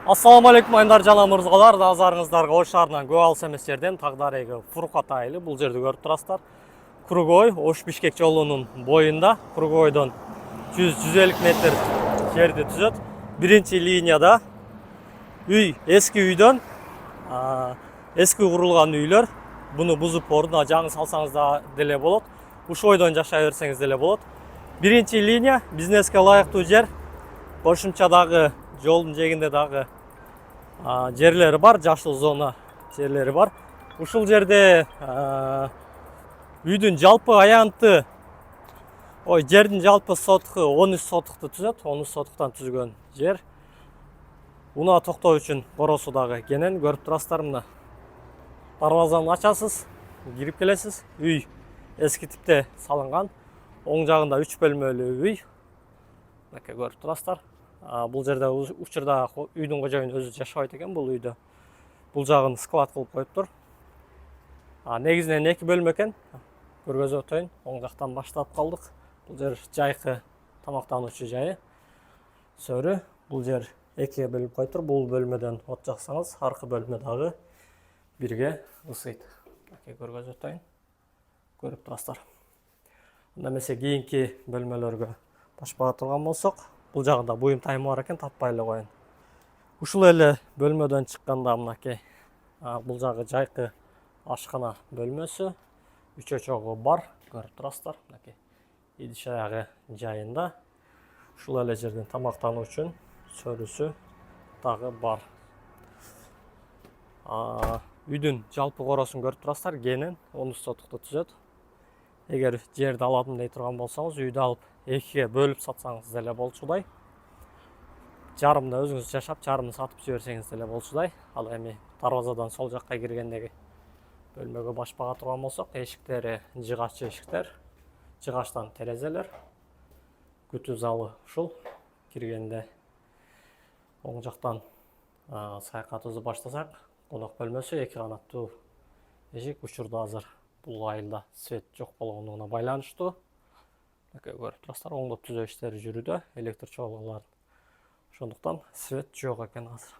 Assalamu alaikum айндар жана мырзалар, назарыңыздарга Ош шаарынан көп алыс эмес жерден Тагдареги Фуркат айылы. Бул жерди көрүп турасыздар. Кругой Ош Бишкек жолунун боюнда, Кругойдон 100-150 метр жерди түзөт. Биринчи линияда үй, эски үйдөн эски курулган үйлөр. Буну бузуп ордуна жаңы салсаңыз да деле болот. Ушул ойдон жашай берсеңиз деле болот. Биринчи линия бизнеске ылайыктуу жер. Кошумча дагы жолдун жээгинде дагы жерлери бар, жашыл зона жерлери бар. Ушул жерде үйдүн жалпы аянты, жердин жалпы сотку 13 сотукту түзөт. 13 сотуктан түзгөн жер. Унаа токтоо үчүн коросу дагы кенен көрүп турасыздар мына. Дарбазаны ачасыз, кирип келесиз. Үй эски типте салынган. Оң жагында 3 бөлмөлүү үй. Мынакей көрүп турасыздар. Бул жерде учурда үйдүн кожоюну өзү жашабайт экен бул үйдө. Бул жагын склад кылып коюптур. Негизинен 2 бөлмө экен. Көргөзүп өтөйүн. Оң жактан баштап калдык. Бул жер жайкы тамактануучу жайы. Сөрү. Бул жер 2-ге бөлүп коюптур. Бул бөлмөдөн от жаксаңыз, аркы бөлмө дагы 1-ге ысыйт. Көргөзүп өтөйүн. Көрүп турасыздар. Анда эмесе кийинки бөлмөлөргө башпага турган болсок, бул жагында буюм тайымы бар экен, таппай эле коеюн. Ушул эле бөлмөдөн чыкканда мынакей бул жагы жайкы ашкана бөлмөсү, үчө-чогу бар, көрүп турасыздар. Мынакей идиш аягы жайында. Ушул эле жерден тамактануу үчүн сөрүсү дагы бар. Үйдүн жалпы коросун көрүп турасыздар, кенен 13 сотукту түзөт. Эгер жерди алам дей турган болсоңуз, үйдү алып 2-ге бөлүп сатсаңыз деле болчудай. Жарымда өзүңүз жашап, жарымын сатып жиберсеңиз деле болчудай. Ал эми дарбазадан сол жакка киргендеги бөлмөгө башпага турган болсок, эшиктери жыгач эшиктер, жыгачтан терезелер. Күтүү залы ушул. Киргенде оң жактан саякатыбызды баштасак, конок бөлмөсү 2 канаттуу эшик. Учурда азыр бул айылда свет жок болгондугуна байланыштуу. Көрүп турасыздар, оңдоп түзөө иштери жүрүүдө, электр чогулуулар. Ошондуктан свет жок экен азыр.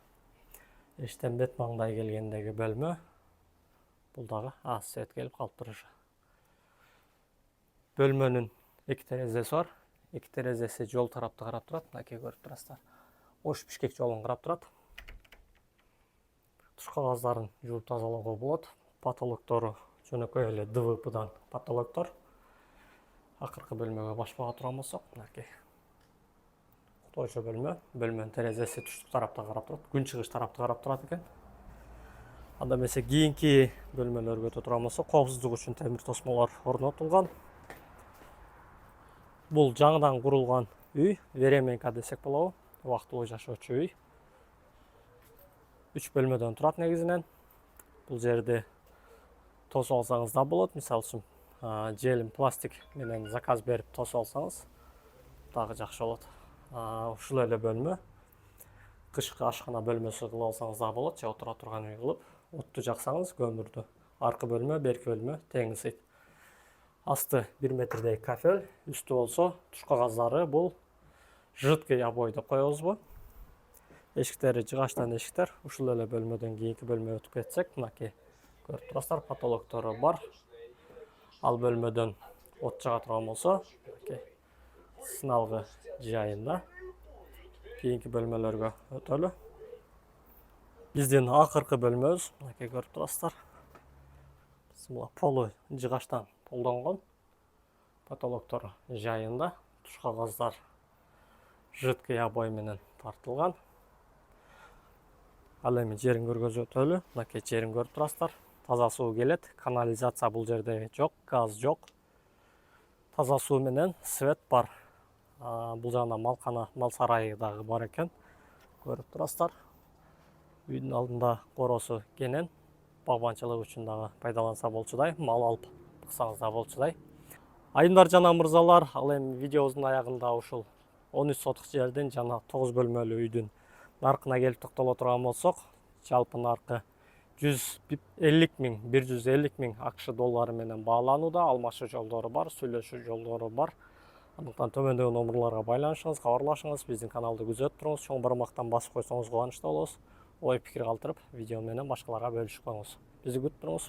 Эштен бет маңдай келгендеги бөлмө. Бул дагы свет келип калыптыр уже. Бөлмөнүн 2 терезеси бар. 2 терезеси жол тарапты карап турат. Мынакей көрүп турасыздар. Ош Бишкек жолун карап турат. Туш кагаздарын жууп тазалоого болот. Потолоктору жөнөкөй эле ДВПдан потолоктор. Акыркы бөлмөгө башпага турган болсок, мынакей уктоочу бөлмө. Бөлмөнүн терезеси түштүк тарапта карап турат, күн чыгыш тарапты карап турат экен. Анда эмесе кийинки бөлмөлөргө өтө турган болсок, коопсуздук үчүн темир тосмолор орнотулган. Бул жаңыдан курулган үй, временка десек болобу, убактылуу жашоочу үй. 3 бөлмөдөн турат негизинен. Бул жерди тосуп алсаңыз да болот. Мисалы үчүн желим пластик менен заказ берип тосуп алсаңыз дагы жакшы болот. Ушул эле бөлмө. Кышкы ашкана бөлмөсү кылып алсаңыз да болот, же отура турган үй кылып. Отту жаксаңыз көмүрдү. Аркы бөлмө, берки бөлмө тең ысыйт. Асты 1 метрдей кафель, үстү болсо туш кагаздары бул жидкий обой деп коебузбу? Эшиктери жыгачтан эшиктер. Ушул эле бөлмөдөн кийинки бөлмөгө өтүп кетсек, мынакей көрүп турасыздар, потолоктору бар. Ал бөлмөдөн от жага турган болсо, сыналгы жайында. Кийинки бөлмөлөргө өтөлү. Биздин акыркы бөлмөбүз, мынакей көрүп турасыздар. Полу жыгачтан полдонгон. Потолоктору жайында. Туш кагаздар жидкий обой менен тартылган. Ал эми жерин көргөзүп өтөлү. Мынакей жерин көрүп турасыздар. Таза суу келет. Канализация бул жерде жок, газ жок. Таза суу менен свет бар. Бул жагында малкана, мал сарайы дагы бар экен. Көрүп турасыздар. Үйдүн алдында коросу кенен. Багбанчылык үчүн дагы пайдаланса болчудай. Мал алып быксаңыз да болчудай. Айымдар жана мырзалар, ал эми видеобуздун аягында ушул 13 сотук жердин жана 9 бөлмөлүү үйдүн наркына келип токтоло турган болсок, жалпы наркы 150 миң AQSh доллары менен бааланууда. Алмашуу жолдору бар, сүйлөшүү жолдору бар. Андықтан төмендегі номерларға байланышыңыз, хабарлашыңыз, біздің каналды күзетіп тұрыңыз, чоң бармақтан басып қойсаңыз қуанышты болобуз. Ой пикир калтырып, видео менен башкаларга бөлүшүп коюңуз. Бизди күтүп туруңуз.